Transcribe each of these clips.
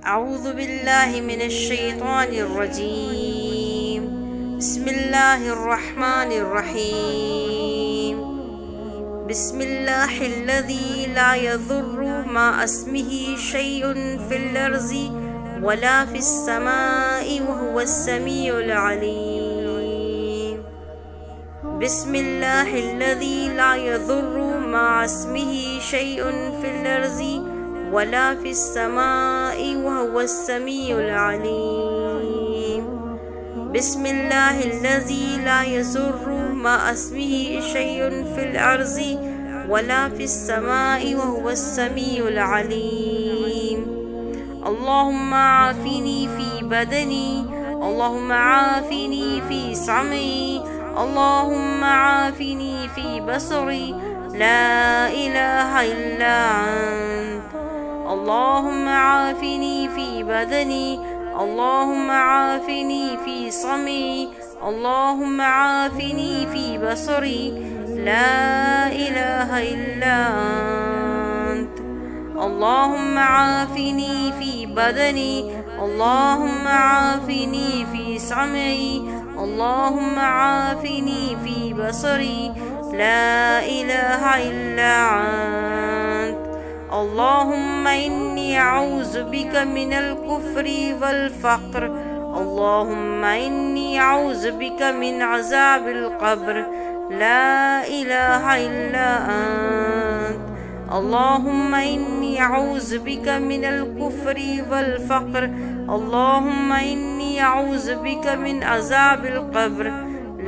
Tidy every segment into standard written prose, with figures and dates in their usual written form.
أعوذ بالله من الشيطان الرجيم. بسم الله الرحمن الرحيم. بسم الله الذي لا يضر مع اسمه شيء في الأرض ولا في السماء وهو السميع العليم. بسم الله الذي لا يضر مع اسمه شيء في الأرض ولا في السماء وهو السميع العليم. بسم الله الذي لا يضر مع اسمه شيء في الأرض ولا في السماء وهو السميع العليم. اللهم عافني في بدني، اللهم عافني في سمعي، اللهم عافني في بصري، لا إله إلا أنت. اللهم عافني في بدني، اللهم عافني في سمعي، اللهم عافني في بصري، لا إله إلا أنت. اللهم عافني في بدني، اللهم عافني في سمعي، اللهم عافني في بصري، لا إله إلا أنت. اللهم إني أعوذ بك من الكفر والفقر، اللهم إني أعوذ بك من عذاب القبر، لا إله إلا أنت. اللهم إني أعوذ بك من الكفر والفقر، اللهم إني أعوذ بك من عذاب القبر،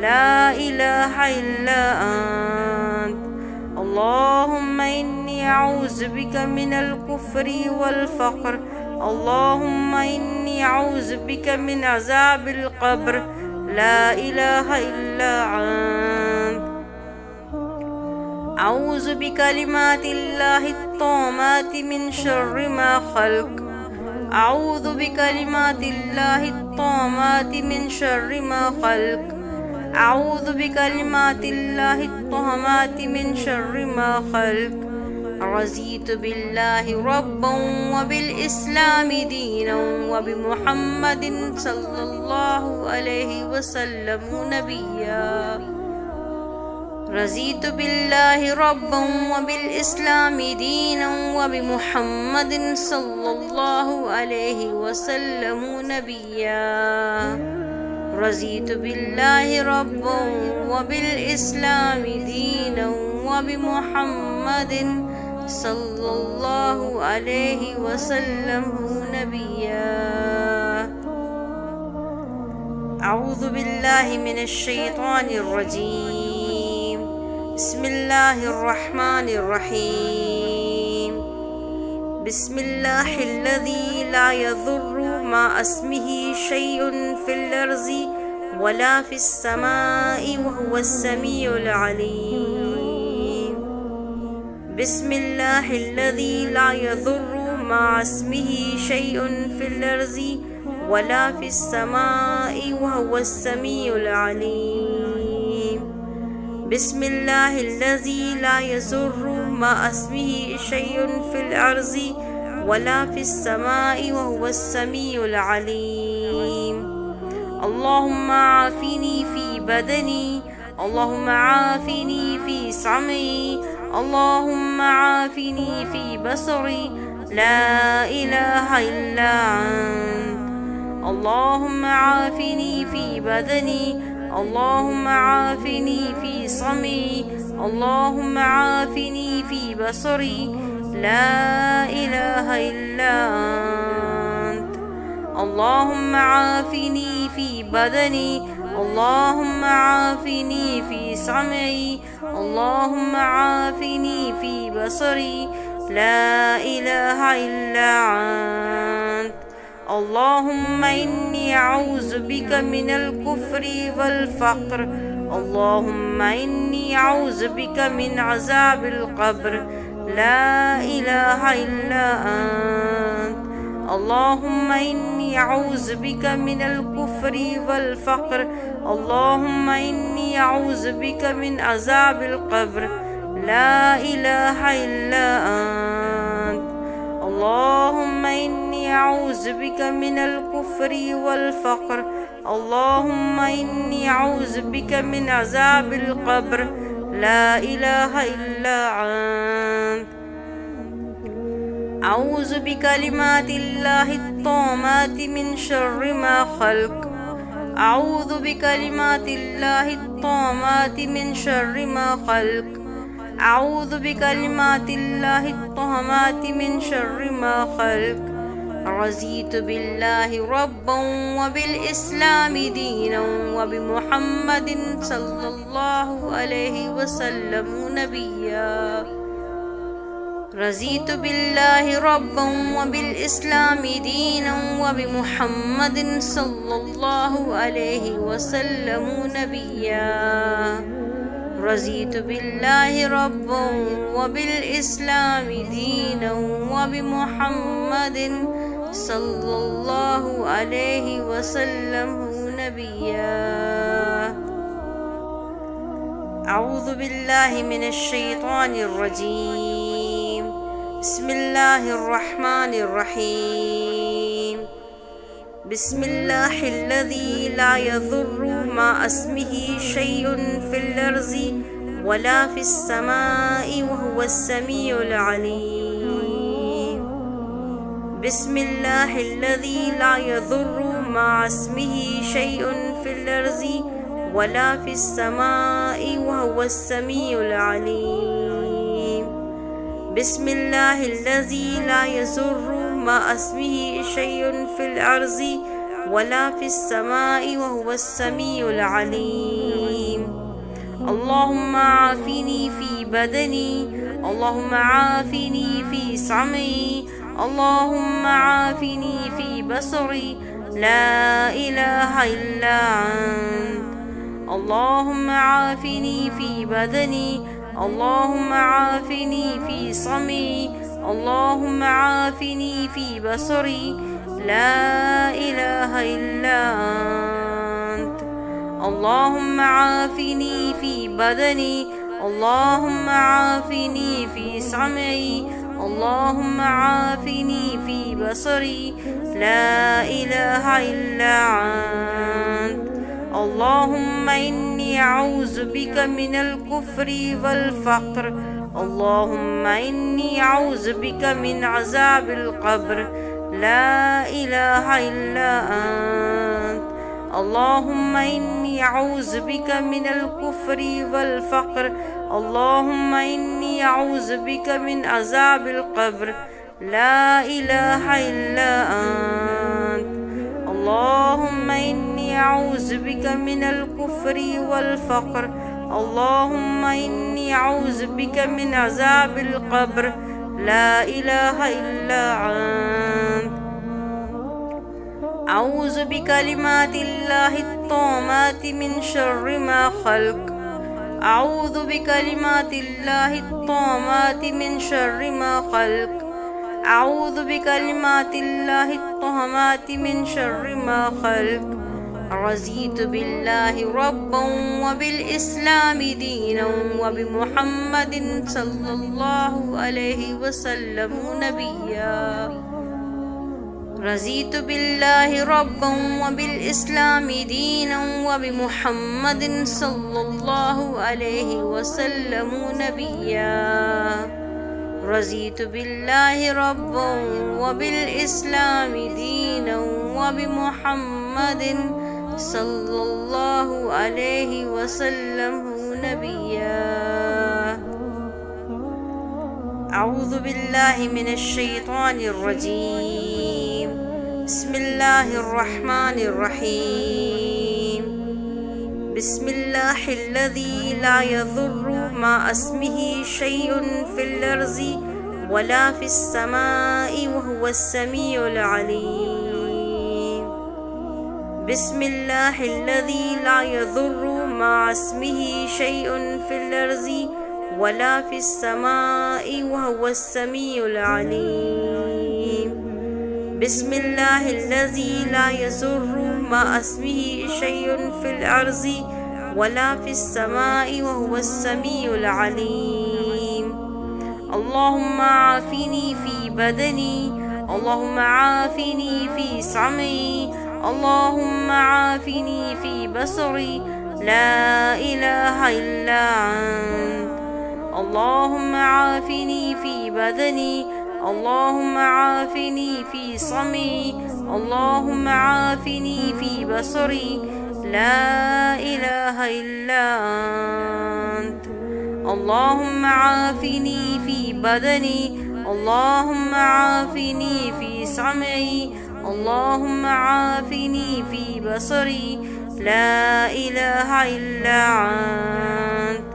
لا إله إلا أنت. اللهم إني أعوذ بك من الكفر والفقر، اللهم إني أعوذ بك من عذاب القبر، لا إله إلا أنت. أعوذ بكلمات الله التامات من شر ما خلق، أعوذ بكلمات الله التامات من شر ما خلق، أعوذ بكلمات الله التامات من شر ما خلق. رضيت بالله ربا وبالإسلام دينا وبمحمد صلى الله عليه وسلم نبيا. رضيت بالله ربا وبالإسلام دينا وبمحمد صلى الله عليه وسلم نبيا. رضيت بالله ربا وبالإسلام دينا وبمحمد صلى الله عليه وسلم نبيا. أعوذ بالله من الشيطان الرجيم. بسم الله الرحمن الرحيم. بسم الله الذي لا يضر مع اسمه شيء في الأرض ولا في السماء وهو السميع العليم. بسم الله الذي لا يضر مع اسمه شيء في الأرض ولا في السماء وهو السميع العليم. بسم الله الذي لا يضر مع اسمه شيء في الأرض ولا في السماء وهو السميع العليم. اللهم عافني في بدني، اللهم عافني في سمعي، اللهم عافني في بصري، لا إله إلا أنت. اللهم عافني في بدني، اللهم عافني في سمعي، اللهم عافني في بصري، لا إله إلا أنت. اللهم عافني في بدني، اللهم عافني في سمعي، اللهم عافني في بصري، لا إله إلا أنت. اللهم إني أعوذ بك من الكفر والفقر، اللهم إني أعوذ بك من عذاب القبر، لا إله إلا أنت. اللهم إني أعوذ بك من الكفر والفقر، اللهم إني أعوذ بك من عذاب القبر، لا إله إلا أنت. اللهم إني إني أعوذ بك من الكفر والفقر. اللهم إني أعوذ بك من عذاب القبر. لا إله إلا أنت. أعوذ بكلمات الله التامات من شر ما خلق. أعوذ بكلمات الله التامات من شر ما خلق. أعوذ بكلمات الله التامات من شر ما خلق. رضيت بالله ربا وبالإسلام دينا وبمحمد صلى الله عليه وسلم نبيا. رضيت بالله ربا وبالإسلام دينا وبمحمد صلى الله عليه وسلم نبيا. رضيت بالله ربا وبالإسلام دينا وبمحمد صلى الله عليه وسلم نبيا. أعوذ بالله من الشيطان الرجيم. بسم الله الرحمن الرحيم. بسم الله الذي لا يضر مع اسمه شيء في الأرض ولا في السماء وهو السميع العليم. بسم الله الذي لا يضر مع اسمه شيء في الأرض ولا في السماء وهو السميع العليم. بسم الله الذي لا يضر مع اسمه شيء في الأرض ولا في السماء وهو السميع العليم. اللهم عافني في بدني. اللهم عافني في سمعي. اللهم عافني في بصري. لا إله إلا أنت. اللهم عافني في بدني. اللهم عافني في سمعي. اللهم عافني في بصري. لا إله إلا أنت. اللهم عافني في بدني. اللهم عافني في سمعي. اللهم عافني في بصري. لا إله إلا أنت. اللهم إني أعوذ بك من الكفر والفقر. اللهم إني أعوذ بك من عذاب القبر. لا إله إلا أنت. اللهم إني أعوذ بك من الكفر والفقر. اللهم إني أعوذ بك من عذاب القبر. لا إله إلا أنت. اللهم إني أعوذ بك من الكفر والفقر. اللهم إني أعوذ بك من عذاب القبر. لا إله إلا أنت. أعوذ بكلمات الله التامات من شر ما خلق. أعوذ بكلمات الله التامات من شر ما خلق. أعوذ بكلمات الله التامات من شر ما خلق. رضيت بالله ربا وبالإسلام دينا وبمحمد صلى الله عليه وسلم نبيا. رضيت بالله ربا وبالإسلام دينا وبمحمد صلى الله عليه وسلم نبيا. رضيت بالله ربا وبالإسلام دينا وبمحمد صلى الله عليه وسلم نبيا. أعوذ بالله من الشيطان الرجيم. بسم الله الرحمن الرحيم. بسم الله الذي لا يضر مع اسمه شيء في الأرض ولا في السماء وهو السميع العليم. بسم الله الذي لا يضر مع اسمه شيء في الأرض ولا في السماء وهو السميع العليم. بسم الله الذي لا يضر مع اسمه شيء في الأرض ولا في السماء وهو السميع العليم. اللهم عافني في بدني. اللهم عافني في سمعي، اللهم عافني في بصري، لا إله إلا أنت. اللهم عافني في بدني، اللهم عافني في سمعي، اللهم عافني في بصري، لا إله إلا أنت. اللهم عافني في بدني، اللهم عافني في سمعي، اللهم عافني في بصري، لا إله إلا أنت.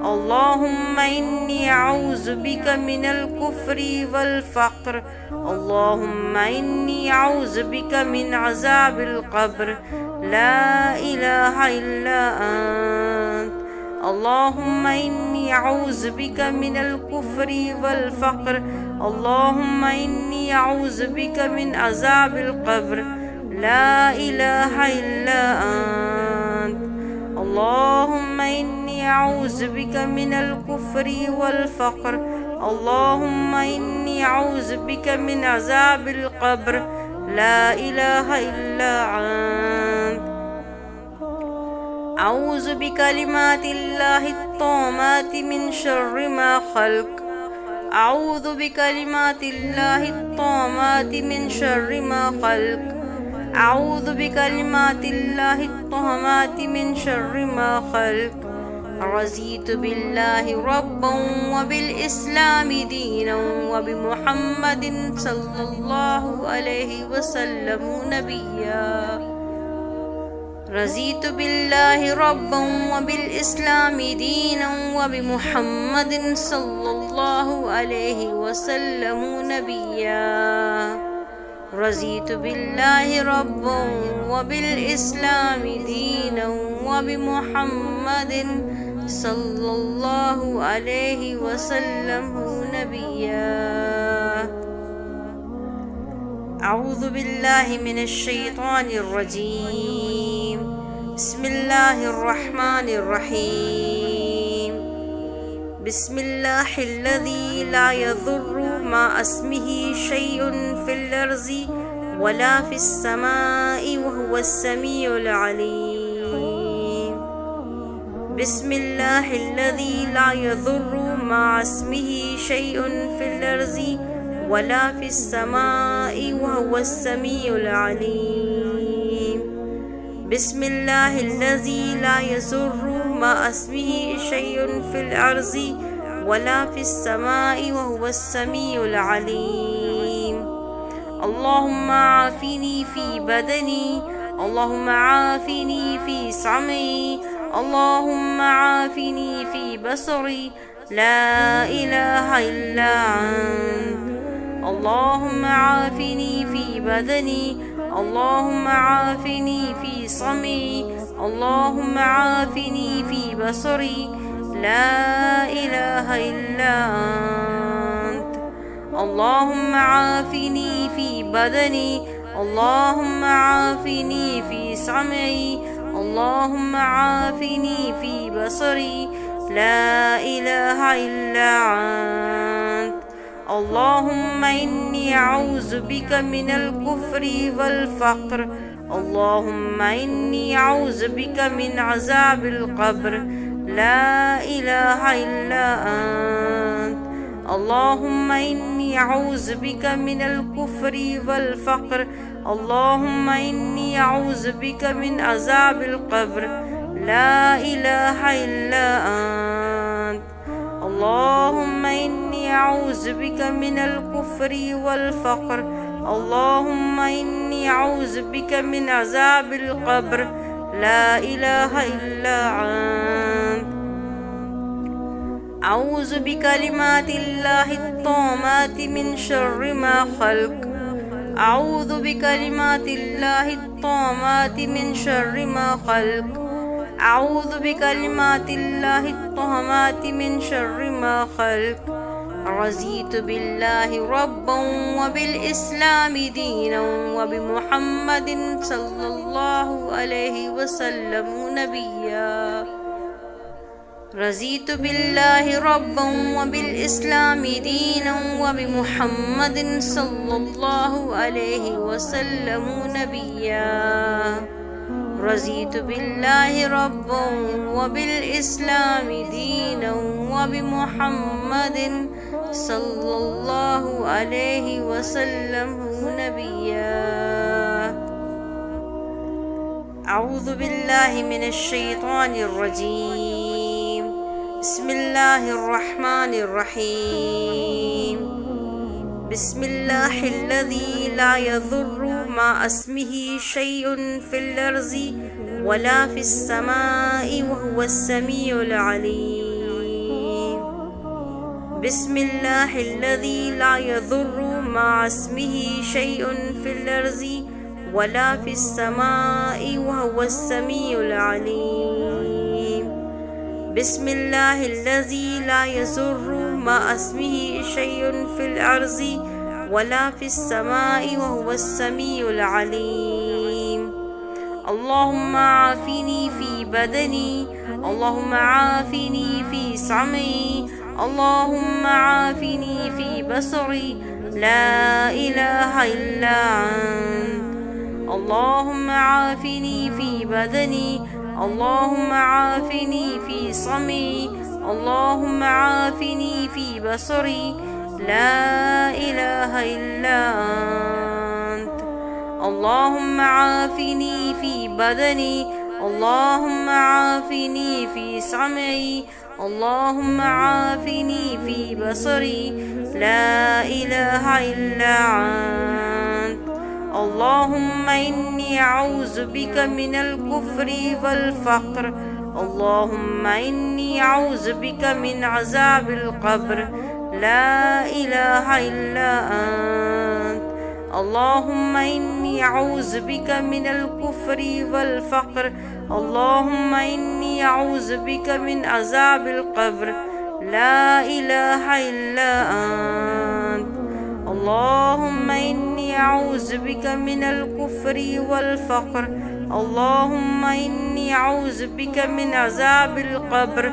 اللهم إني أعوذ بك من الكفر والفقر، اللهم إني أعوذ بك من عذاب القبر، لا إله إلا أنت. اللهم إني أعوذ بك من الكفر والفقر، اللهم إني أعوذ بك من عذاب القبر، لا إله إلا أنت. اللهم إني أعوذ بك من الكفر والفقر، اللهم إني أعوذ بك من عذاب القبر، لا إله إلا أنت. أعوذ بكلمات الله التامات من شر ما خلق، أعوذ بكلمات الله التامات من شر ما خلق، أعوذ بكلمات الله التامات من شر ما خلق. رضيت بالله ربا وبالإسلام دينا وبمحمد صلى الله عليه وسلم نبيا. رضيت بالله ربا وبالإسلام دينا وبمحمد صلى الله عليه وسلم نبيا. رضيت بالله ربا وبالإسلام دينا وبمحمد صلى الله عليه وسلم نبيا. أعوذ بالله من الشيطان الرجيم. بسم الله الرحمن الرحيم. بسم الله الذي لا يضر مع اسمه شيء في الأرض ولا في السماء وهو السميع العليم. بسم الله الذي لا يضر مع اسمه شيء في الأرض ولا في السماء وهو السميع العليم. بسم الله الذي لا يضر مع اسمه شيء في الأرض ولا في السماء وهو السميع العليم. اللهم عافني في بدني، اللهم عافني في سمعي، اللهم عافني في بصري، لا إله إلا أنت. اللهم عافني في بدني، اللهم عافني في سمعي، اللهم عافني في بصري، لا إله إلا أنت. اللهم عافني في بدني، اللهم عافني في سمعي، اللهم عافني في بصري، لا إله إلا أنت. اللهم إني أعوذ بك من الكفر والفقر، اللهم إني أعوذ بك من عذاب القبر، لا إله إلا أنت. اللهم إني أعوذ بك من الكفر والفقر، اللهم إني أعوذ بك من عذاب القبر، لا إله إلا أنت. اللهم إني أعوذ بك من الكفر والفقر، اللهم إني أعوذ بك من عذاب القبر، لا إله إلا أنت. أعوذ بكلمات الله التامات من شر ما خلق، أعوذ بكلمات الله التامات من شر ما خلق، أعوذ بكلمات الله التامات من شر ما خلق. رضيت بالله ربا وبالإسلام دينا وبمحمد صلى الله عليه وسلم نبيا. رضيت بالله ربا وبالإسلام دينا وبمحمد صلى الله عليه وسلم نبيا. رضيت بالله ربا وبالإسلام دينا وبمحمد صلى الله عليه وسلم نبيا. أعوذ بالله من الشيطان الرجيم. بسم الله الرحمن الرحيم. بسم الله الذي لا يضر مع اسمه شيء في الأرض ولا في السماء وهو السميع العليم. بسم الله الذي لا يضر مع اسمه شيء في الأرض ولا في السماء وهو السميع العليم. بسم الله الذي لا يضر مع اسمه شيء في الأرض ولا في السماء وهو السميع العليم. اللهم عافني في بدني، اللهم عافني في سمعي، اللهم عافني في بصري، لا إله إلا أنت. اللهم عافني في بدني، اللهم عافني في سمعي، اللهم عافني في بصري، لا إله إلا أنت. اللهم عافني في بدني، اللهم عافني في سمعي، اللهم عافني في بصري، لا إله إلا أنت. اللهم إني أعوذ بك من الكفر والفقر، اللهم إني أعوذ بك من عذاب القبر، لا إله إلا أنت. اللهم إني أعوذ بك من الكفر والفقر، اللهم إني أعوذ بك من عذاب القبر، لا إله إلا أنت. اللهم إني أعوذ بك من الكفر والفقر، اللهم إني أعوذ بك من عذاب القبر،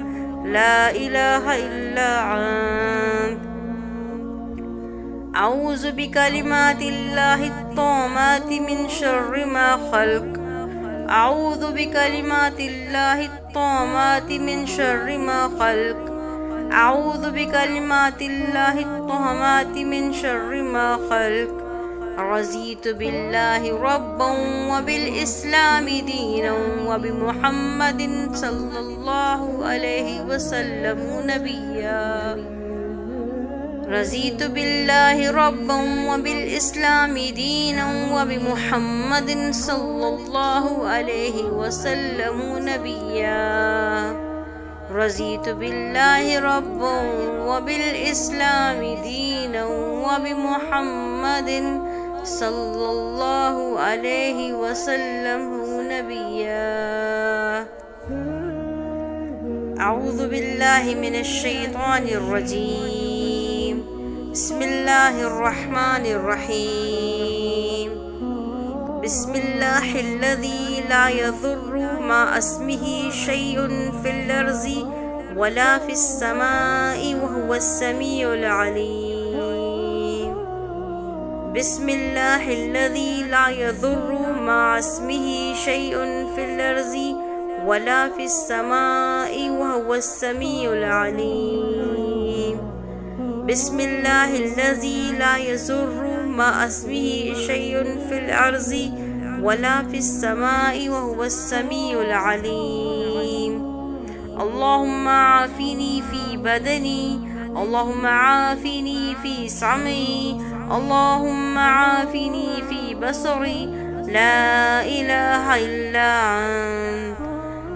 لا إله إلا أنت. أعوذ بكلمات الله التامات من شر ما خلق، أعوذ بكلمات الله التامات من شر ما خلق، أعوذ بكلمات الله التامات من شر ما خلق. رضيت بالله ربا وبالإسلام دينا وبمحمد صلى الله عليه وسلم نبيا. رضيت بالله ربا وبالإسلام دينا وبمحمد صلى الله عليه وسلم نبيا. رضيت بالله ربا وبالإسلام دينا وبمحمد صلى الله عليه وسلم نبيا. أعوذ بالله من الشيطان الرجيم. بسم الله الرحمن الرحيم. بسم الله الذي لا يضر مع اسمه شيء في الأرض ولا في السماء وهو السميع العليم. بسم الله الذي لا يضر مع اسمه شيء في الأرض ولا في السماء وهو السميع العليم. بسم الله الذي لا يضر مع اسمه شيء في الأرض ولا في السماء وهو السميع العليم. اللهم عافني في بدني، اللهم عافني في سمعي، اللهم عافني في بصري، لا إله إلا أنت.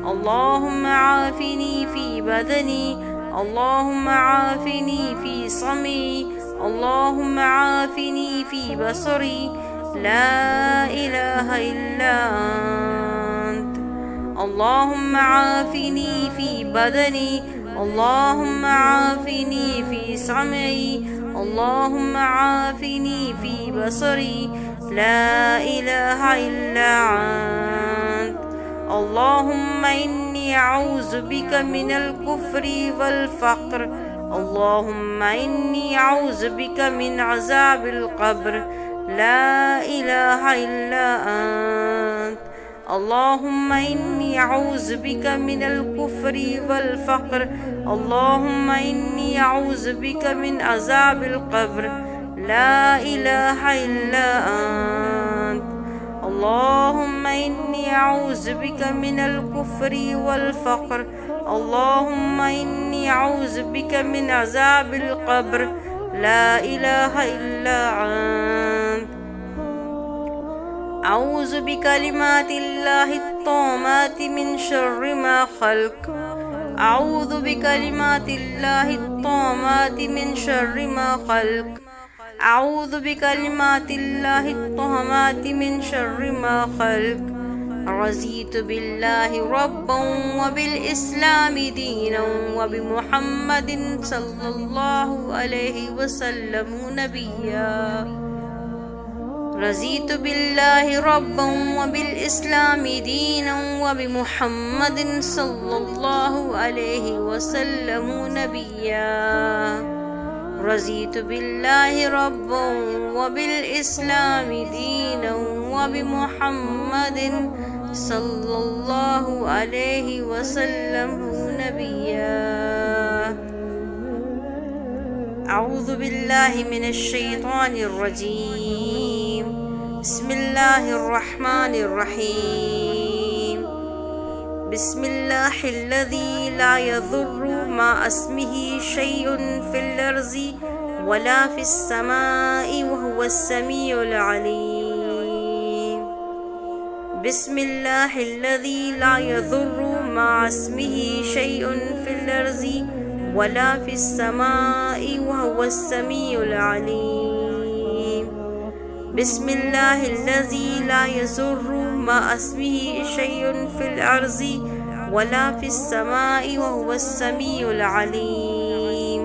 اللهم عافني في بدني، اللهم عافني في سمعي، اللهم عافني في بصري، لا إله إلا أنت. اللهم عافني في بدني، اللهم عافني في سمعي، اللهم عافني في بصري، لا إله إلا أنت. اللهم إني أعوذ بك من الكفر والفقر. اللهم إني أعوذ بك من عذاب القبر. لا إله إلا أنت. اللهم إني أعوذ بك من الكفر والفقر. اللهم إني أعوذ بك من عذاب القبر. لا إله إلا أنت. اللهم إني أعوذ بك من الكفر والفقر. اللهم إني أعوذ بك من عذاب القبر. لا إله إلا أنت. أعوذ بكلمات الله التامات من شر ما خلق. أعوذ بكلمات الله التامات من شر ما خلق. أعوذ بكلمات الله التامات من شر ما خلق. رضيت بالله ربا وبالإسلام دينا وبمحمد صلى الله عليه وسلم نبيا. رضيت بالله ربا وبالإسلام دينا وبمحمد صلى الله عليه وسلم نبيا. رضيت بالله ربا وبالإسلام دينا وبمحمد صلى الله عليه وسلم نبيا. أعوذ بالله من الشيطان الرجيم. بسم الله الرحمن الرحيم. بسم الله الذي لا يضر مع اسمه شيء في الأرض ولا في السماء وهو السميع العليم. بسم الله الذي لا يضر مع اسمه شيء في الأرض ولا في السماء وهو السميع العليم. بسم الله الذي لا يضر مع اسمه شيء في الأرض ولا في السماء وهو السميع العليم.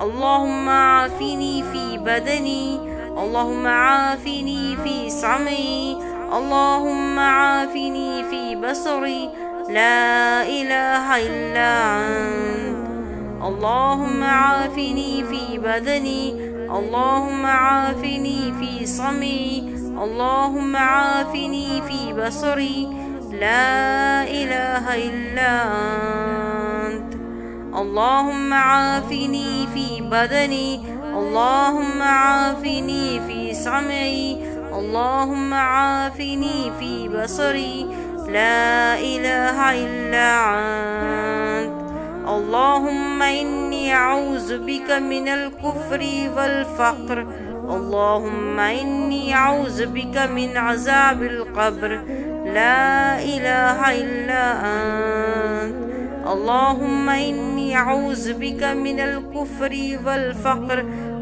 اللهم عافني في بدني. اللهم عافني في سمعي. اللهم عافني في بصري. لا إله إلا أنت. اللهم عافني في بدني. اللهم عافني في سمعي. اللهم عافني في بصري. لا إله إلا أنت. اللهم عافني في بدني. اللهم عافني في سمعي. اللهم عافني في بصري. لا إله إلا أنت. اللهم إني أعوذ بك من الكفر والفقر. اللهم إني أعوذ بك من عذاب القبر. لا إله إلا أنت. اللهم إني أعوذ بك من الكفر والفقر.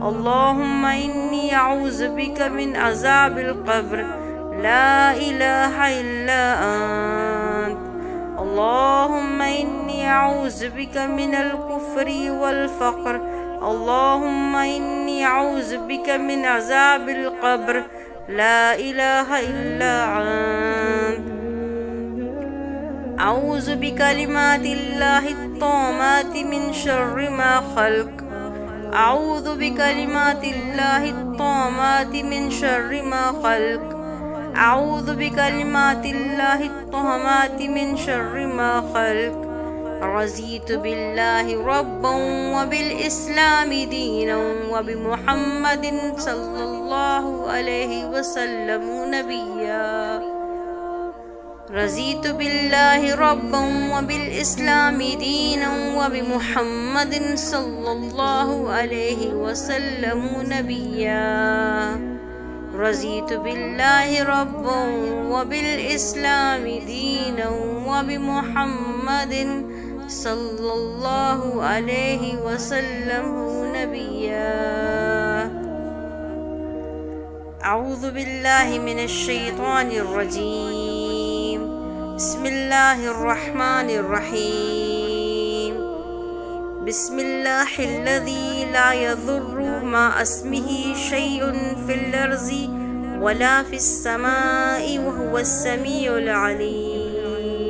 اللهم إني أعوذ بك من عذاب القبر. لا إله إلا أنت. اللهم إني أعوذ بك من الكفر والفقر. اللهم إني أعوذ بك من عذاب القبر. لا إله إلا أنت. أعوذ بكلمات الله التامات من شر ما خلق. أعوذ بكلمات الله التامات من شر ما خلق. أعوذ بكلمات الله التامات من شر ما خلق. رضيت بالله ربا وبالإسلام دينا وبمحمد صلى الله عليه وسلم نبيا. رضيت بالله ربا وبالإسلام دينا وبمحمد صلى الله عليه وسلم نبيا. رضيت بالله ربا وبالإسلام دينا وبمحمد صلى الله عليه وسلم نبيا. أعوذ بالله من الشيطان الرجيم. بسم الله الرحمن الرحيم. بسم الله الذي لا يضر مع اسمه شيء في الأرض ولا في السماء وهو السميع العليم.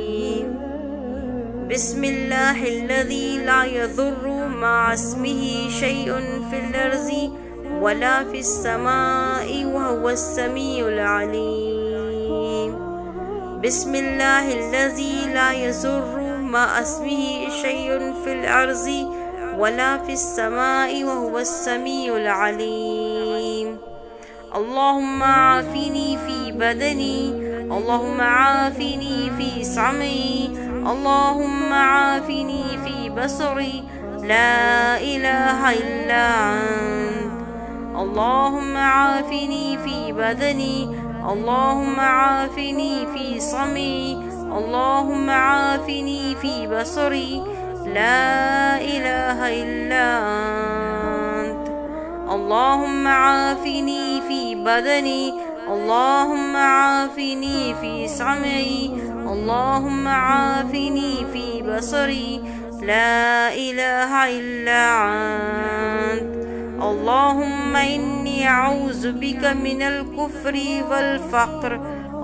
بسم الله الذي لا يضر مع اسمه شيء في الأرض ولا في السماء وهو السميع العليم. بسم الله الذي لا يضر مع اسمه شيء في الأرض ولا في السماء وهو السميع العليم. اللهم عافني في بدني، اللهم عافني في سمعي، اللهم عافني في بصري، لا إله إلا أنت. اللهم عافني في بدني، اللهم عافني في سمعي، اللهم عافني في بصري، لا إله إلا أنت. اللهم عافني في بدني، اللهم عافني في سمعي، اللهم عافني في بصري، لا إله إلا أنت. اللهم إني أعوذ بك من الكفر والفقر،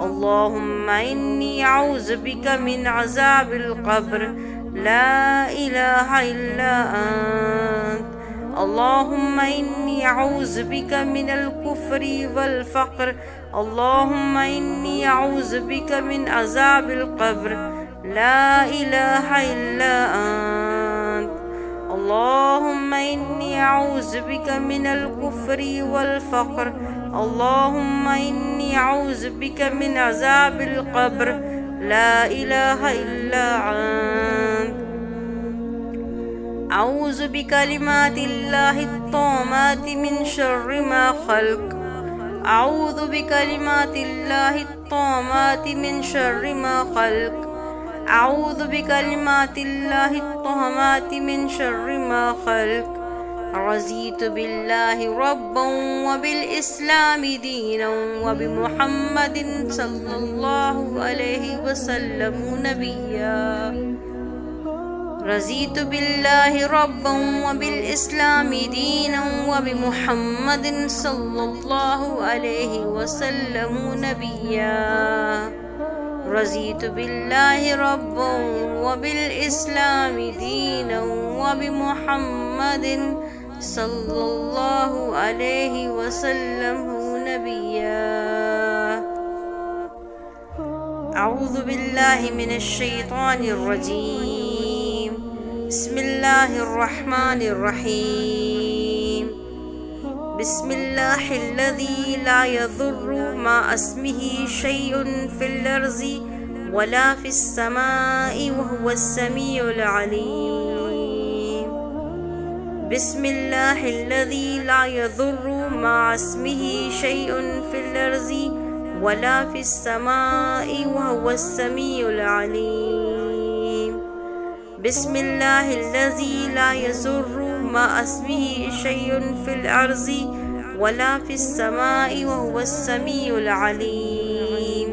اللهم إني أعوذ بك من عذاب القبر، لا إله إلا أنت. اللهم إني أعوذ بك من الكفر والفقر، اللهم إني أعوذ بك من عذاب القبر، لا إله إلا أنت. اللهم إني أعوذ بك من الكفر والفقر، اللهم إني أعوذ بك من عذاب القبر، لا إله إلا أنت. أعوذ بكلمات الله التامات من شر ما خلق، أعوذ بكلمات الله التامات من شر ما خلق، أعوذ بكلمات الله التامات من شر ما خلق. رضيت بالله ربا وبالإسلام دينا وبمحمد صلى الله عليه وسلم نبيا. رضيت بالله ربا وبالإسلام دينا وبمحمد صلى الله عليه وسلم نبيا. رضيت بالله ربا وبالإسلام دينا وبمحمد صلى الله عليه وسلم نبيا. أعوذ بالله من الشيطان الرجيم. بسم الله الرحمن الرحيم. بسم الله الذي لا يضر مع اسمه شيء في الأرض ولا في السماء وهو السميع العليم. بسم الله الذي لا يضر مع اسمه شيء في الأرض ولا في السماء وهو السميع العليم. بسم الله الذي لا يضر مع اسمه شيء في الأرض ولا في السماء وهو السميع العليم.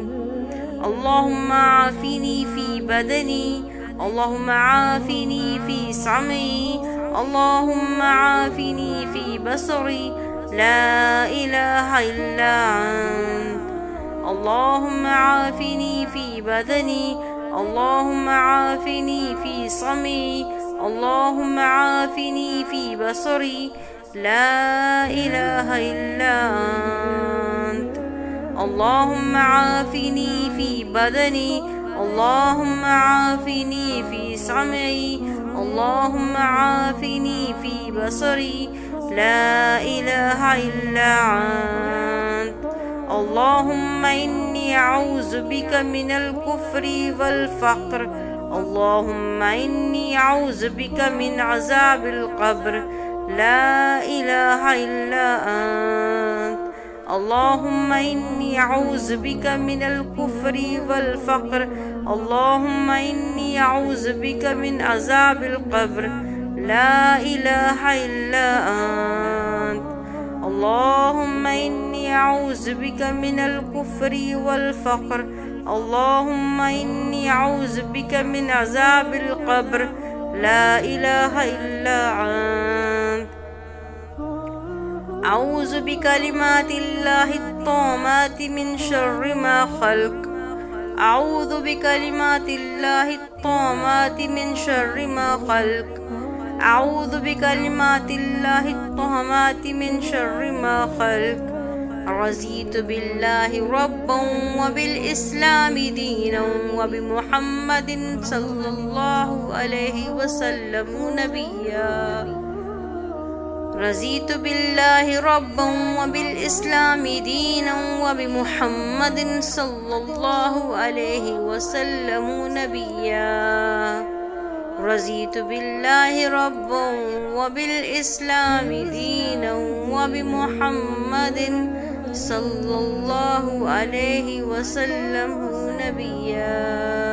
اللهم عافني في بدني، اللهم عافني في سمعي، اللهم عافني في بصري، لا إله إلا أنت. اللهم عافني في بدني، اللهم عافني في سمعي، اللهم عافني في بصري، لا إله إلا أنت. اللهم عافني في بدني، اللهم عافني في سمعي، اللهم عافني في بصري، لا إله إلا أنت. اللهم إني أعوذ بك من الكفر والفقر، اللهم إني أعوذ بك من عذاب القبر، لا إله إلا أنت. اللهم إني أعوذ بك من الكفر والفقر، اللهم إني أعوذ بك من عذاب القبر، لا إله إلا أنت. اللهم إني أعوذ بك من الكفر والفقر، اللهم إني أعوذ بك من عذاب القبر، لا إله إلا أنت. أعوذ بكلمات الله التامات من شر ما خلق، أعوذ بكلمات الله الطامات من شر ما خلق. أعوذ بكلمات الله الطامات من شر ما خلق. رضيت بالله ربا وبالإسلام دينا وبمحمد صلى الله عليه وسلم نبيا. رضيت بالله ربا وبالإسلام دينا وبمحمد صلى الله عليه وسلم نبيا. رضيت بالله ربا وبالإسلام دينا وبمحمد صلى الله عليه وسلم نبيا.